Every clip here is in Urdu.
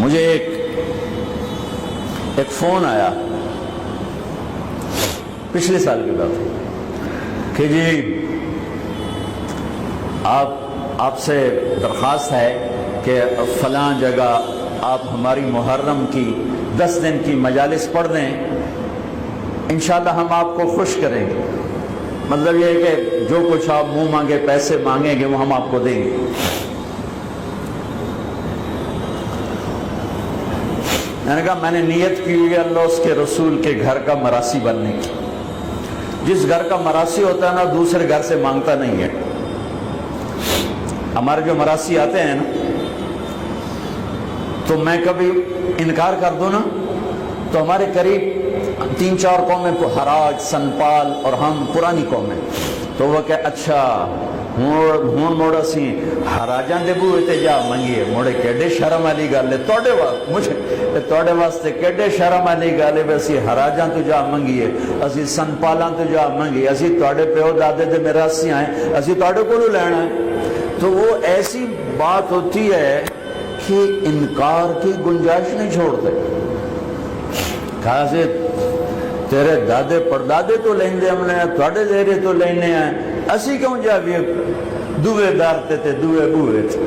مجھے ایک فون آیا پچھلے سال کی بات کہ جی آپ سے درخواست ہے کہ فلاں جگہ آپ ہماری محرم کی 10 دن کی مجالس پڑھ دیں، انشاءاللہ ہم آپ کو خوش کریں گے۔ مطلب یہ ہے کہ جو کچھ آپ منہ مانگے پیسے مانگیں گے وہ ہم آپ کو دیں گے۔ میں نے کہا میں نے نیت کی ہوئی اللہ اس کے رسول کے گھر کا مراسی بننے کی۔ جس گھر کا مراسی ہوتا ہے نا دوسرے گھر سے مانگتا نہیں ہے۔ ہمارے جو مراسی آتے ہیں نا تو میں کبھی انکار کر دوں نا تو ہمارے قریب 3-4 قومیں حراج، سنپال اور ہم پرانی قومیں، تو وہ کہ اچھا ہون موڑا سی حراجاں دے بوئے تے جا منگیے موڑے کیڈے شرم والی گل ہے توڑے واسطے کیڈے شرم والی گل ہے اسی حراجاں تو جا منگیے، اسی سنپالاں تو جا منگیے، اسی توڑے پیو دادے دے میراسی آئیں، اسی توڑے کو لینا ہے۔ تو وہ ایسی بات ہوتی ہے کہ انکار کی گنجائش نہیں چھوڑتے۔ کہا سے تیرے دادے پردادے تو لیندے ہم نے توڑے زیرے تو لینے ہیں، اسی کیوں جا بھی دوے دارتے تھے دوے بوئے تھے۔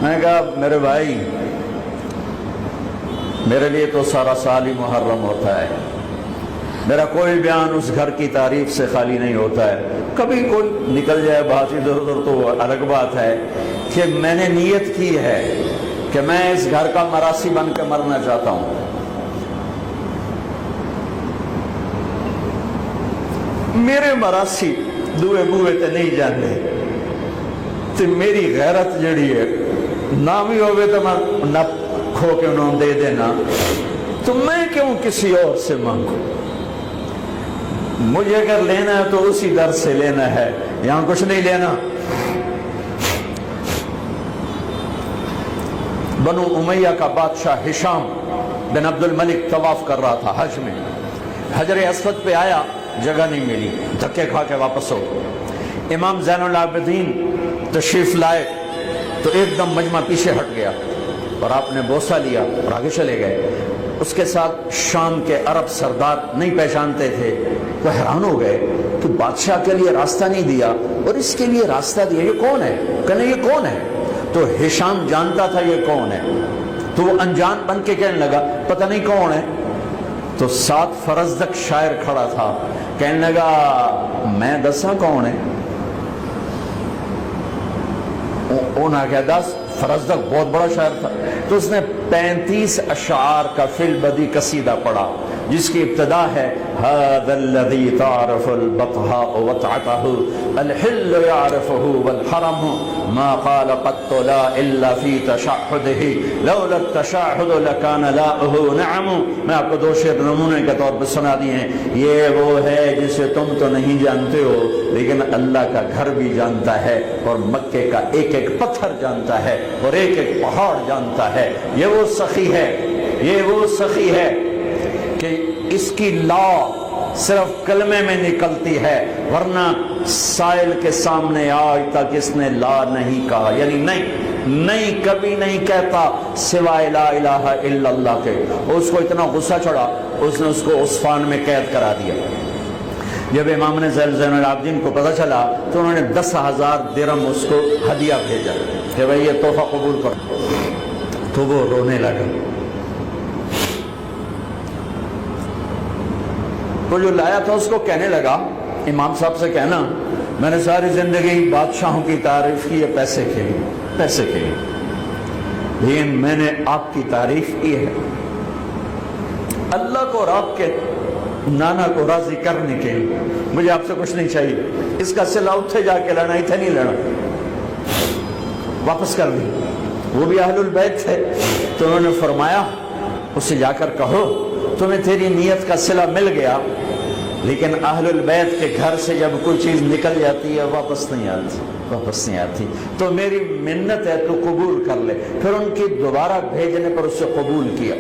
میں نے کہا میرے بھائی میرے لیے تو سارا سال ہی محرم ہوتا ہے، میرا کوئی بیان اس گھر کی تعریف سے خالی نہیں ہوتا ہے، کبھی کوئی نکل جائے بات ادھر ادھر تو الگ بات ہے کہ میں نے نیت کی ہے کہ میں اس گھر کا مراسی بن کے مرنا چاہتا ہوں۔ میرے مراسی دوے بوئے تے نہیں جانے تے میری غیرت جڑی ہے نہ بھی ہوئے تو میں نہ کھو کے انہوں دے دینا، تو میں کیوں کسی اور سے مانگوں؟ مجھے اگر لینا ہے تو اسی در سے لینا ہے، یہاں کچھ نہیں لینا۔ بنو امیہ کا بادشاہ ہشام بن عبد الملک طواف کر رہا تھا حج میں، حجر اسود پہ آیا، جگہ نہیں ملی، دھکے کھا کے واپس ہو۔ امام زین العابدین تشریف لائے تو ایک دم مجمع پیچھے ہٹ گیا اور آپ نے بوسہ لیا اور آگے چلے گئے۔ اس کے ساتھ شام کے عرب سردار نہیں پہچانتے تھے، وہ حیران ہو گئے کہ بادشاہ کے لیے راستہ نہیں دیا اور اس کے لیے راستہ دیا، یہ کون ہے؟ کہنے یہ کون ہے؟ تو ہشام جانتا تھا یہ کون ہے، تو وہ انجان بن کے کہنے لگا پتہ نہیں کون ہے۔ تو 7 فرزدق شاعر کھڑا تھا، کہنے لگا میں دسا کون ہے؟ انہاں کہا 10 فرزدق بہت بڑا شاعر تھا، تو اس نے 35 اشعار کا فی البدی قصیدہ پڑھا جس کی ابتدا ہے هذا الذي تعرف البطحاء وطعته الحل يعرفه والحرم ما قال قط لا الا في تشهده لولا التشهد لكان لاؤه نعم۔ میں آپ کو 2 شعر نمونے کے طور پر سنا دیے ہیں۔ یہ وہ ہے جسے تم تو نہیں جانتے ہو لیکن اللہ کا گھر بھی جانتا ہے اور مکے کا ایک ایک پتھر جانتا ہے اور ایک ایک پہاڑ جانتا ہے۔ یہ وہ سخی ہے، یہ وہ سخی ہے کہ اس کی لا صرف کلمے میں نکلتی ہے، ورنہ سائل کے سامنے آج تک اس نے لا نہیں کہا، یعنی نہیں کبھی نہیں کہتا سوائے لا الہ الا اللہ کے۔ اس کو اتنا غصہ چڑھا اس نے اس کو عصفان میں قید کرا دیا۔ جب امام نے زین العابدین کو پتہ چلا تو انہوں نے 10,000 درہم اس کو ہدیہ بھیجا کہ بھئی یہ تحفہ قبول کرو، تو وہ رونے لگا۔ تو جو لایا تھا اس کو کہنے لگا امام صاحب سے کہنا میں نے ساری زندگی بادشاہوں کی تعریف کی ہے پیسے کے لیے، لیکن میں نے آپ کی تعریف کی ہے اللہ کو اور آپ کے نانا کو راضی کرنے کے لیے، مجھے آپ سے کچھ نہیں چاہیے۔ اس کا صلہ اتھے جا کے لینا، اتھے نہیں لینا، واپس کر دی۔ وہ بھی اہل البیت تھے تو انہوں نے فرمایا اس سے جا کر کہو تمہیں تیری نیت کا صلہ مل گیا، لیکن اہل البیت کے گھر سے جب کوئی چیز نکل جاتی ہے واپس نہیں آتی، تو میری منت ہے تو قبول کر لے۔ پھر ان کی دوبارہ بھیجنے پر اس سے قبول کیا۔